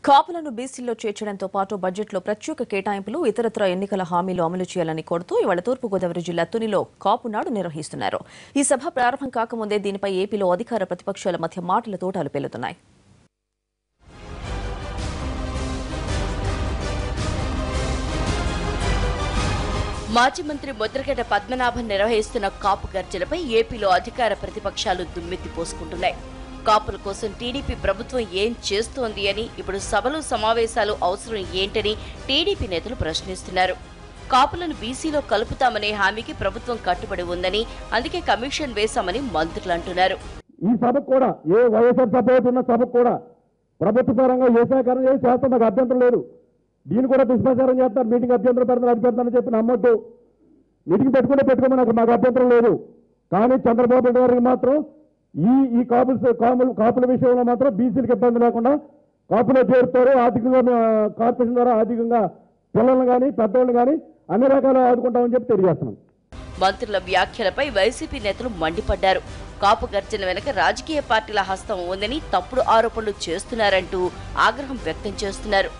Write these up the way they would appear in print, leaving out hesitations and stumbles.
కాపులను బీసీల్లో చేర్చడంతో పాటు బడ్జెట్లో ప్రత్యేక కేటాయింపులు ఇతరత్ర ఎన్నికల హామీలు అమలు చేయాలని కోరుతూ ఇవాళ తూర్పుగోదావరి జిల్లా తునిలో కాపు నాడు నిర్వహిస్తున్నారు. ఈ సభ ప్రారంభం కాకముందే దీనిపై ఏపీలో అధికార ప్రతిపక్షాల మధ్య మాటల తోటాలు పేలుతున్నాయి. మాజీ మంత్రి ముద్రగడ పద్మనాభం నిర్వహిస్తున్న కాపు గర్జనపై ఏపీలో అధికార ప్రతిపక్షాలు దుమ్మెత్తి పోసుకుంటున్నాయి. కాపుల కోసం టీడీపీ ప్రభుత్వం ఏం చేస్తోంది అని, ఇప్పుడు సభలు సమావేశాలు అవసరం ఏంటని టీడీపీ నేతలు ప్రశ్నిస్తున్నారు. కాపులను బీసీలో కలుపుతామనే హామీకి ప్రభుత్వం కట్టుబడి ఉందని, అందుకే కమిషన్ వేశామని మంత్రులు అంటున్నారు. ఈ సభకు కూడా ఏ వైఎస్ఆర్ సపోర్ట్ ఉన్న సభకు కూడా ప్రభుత్వ పరంగా ఏ సహకారం చేస్తే నాకు అభ్యంతరం లేదు. దీన్ని కూడా దుష్ప్రచారం చేస్తారు. మీటింగ్ అభ్యంతరం పెడతారని చెప్పి నమ్మొద్దు. మీటింగ్ పెట్టుకోమని మాకు అభ్యంతరం లేదు. కానీ చంద్రబాబు నాయుడు గారికి మాత్రం ఈ కాపుల విషయంలో మాత్రం బీసీలకు ఇబ్బంది లేకుండా కాపులో చేరుతారు. ఆర్థికంగా కార్పొరేషన్ ద్వారా ఆర్థికంగా పిల్లలను కానీ పెద్దవాళ్ళు కానీ అన్ని రకాలు ఆదుకుంటామని చెప్పి తెలియజేస్తున్నాం. మంత్రుల వ్యాఖ్యలపై వైసీపీ నేతలు మండిపడ్డారు. కాపు గర్జన వెనుక రాజకీయ పార్టీల హస్తం ఉందని, తప్పుడు ఆరోపణలు చేస్తున్నారంటూ ఆగ్రహం వ్యక్తం చేస్తున్నారు.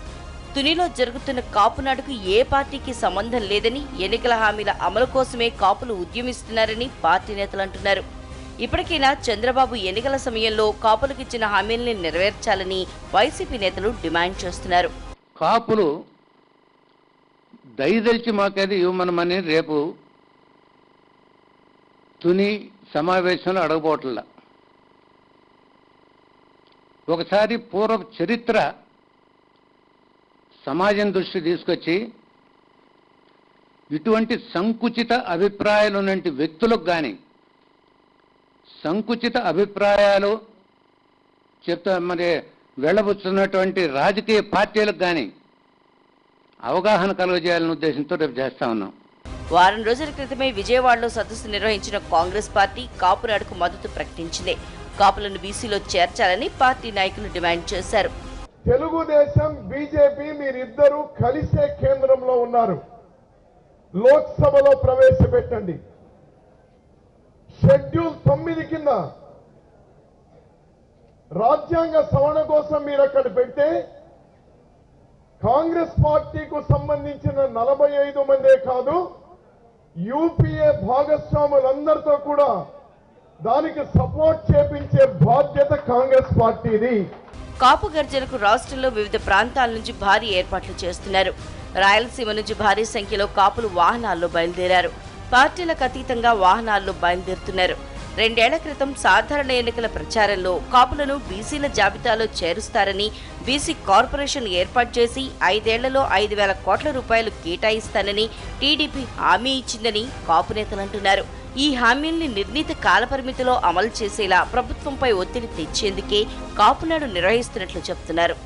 తునిలో జరుగుతున్న కాపునాడుకు ఏ పార్టీకి సంబంధం లేదని, ఎన్నికల హామీల అమలు కోసమే కాపులు ఉద్యమిస్తున్నారని పార్టీ నేతలు అంటున్నారు. ఇప్పటికైనా చంద్రబాబు ఎన్నికల సమయంలో కాపులకు ఇచ్చిన హామీల్ని నెరవేర్చాలని వైసీపీ నేతలు డిమాండ్ చేస్తున్నారు. కాపులు దయదలిచి మాకేది ఇవ్వమనమని రేపు తుని సమావేశంలో అడగబోట్లా. ఒకసారి పూర్వ చరిత్ర సమాజం దృష్టి తీసుకొచ్చి ఇటువంటి సంకుచిత అభిప్రాయాలు ఉన్నటువంటి వ్యక్తులకు కానీ, సంకుచిత అభిప్రాయాలు వెళ్ళబుచ్చున్నటువంటి రాజకీయ పార్టీలకు కానీ అవగాహన కలుగజేయాలనే ఉద్దేశంతో రేపు చేస్తా ఉన్నాం. వారం రోజుల క్రితమే విజయవాడలో సదస్సు నిర్వహించిన కాంగ్రెస్ పార్టీ కాపునాడుకు మద్దతు ప్రకటించింది. కాపులను బీసీలో చేర్చాలని పార్టీ నాయకులు డిమాండ్ చేశారు. తెలుగుదేశం బీజేపీ మీరిద్దరూ కలిసే కేంద్రంలో ఉన్నారు. లోక్సభలో ప్రవేశపెట్టండి. షెడ్యూల్ 9 కింద రాజ్యాంగ సవరణ కోసం మీరు అక్కడ పెడితే కాంగ్రెస్ పార్టీకు సంబంధించిన 45 మందే కాదు, యూపీఏ భాగస్వాములందరితో కూడా దానికి సపోర్ట్ చేపించే బాధ్యత కాంగ్రెస్ పార్టీది. కాపు గర్జనకు రాష్ట్రంలో వివిధ ప్రాంతాల నుంచి భారీ ఏర్పాట్లు చేస్తున్నారు. రాయలసీమ నుంచి భారీ సంఖ్యలో కాపులు వాహనాల్లో బయలుదేరారు. పార్టీలకు అతీతంగా వాహనాల్లో బయలుదేరుతున్నారు. 2 ఏళ్ల క్రితం సాధారణ ఎన్నికల ప్రచారంలో కాపులను బీసీల జాబితాలో చేరుస్తారని, బీసీ కార్పొరేషన్ ఏర్పాటు చేసి 5 ఏళ్లలో 5,000 కోట్ల రూపాయలు కేటాయిస్తానని టీడీపీ హామీ ఇచ్చిందని కాపు నేతలు అంటున్నారు. ఈ హామీల్ని నిర్ణీత కాలపరిమితిలో అమలు చేసేలా ప్రభుత్వంపై ఒత్తిడి తెచ్చేందుకే కాపునాడు నిర్వహిస్తున్నట్లు చెబుతున్నారు.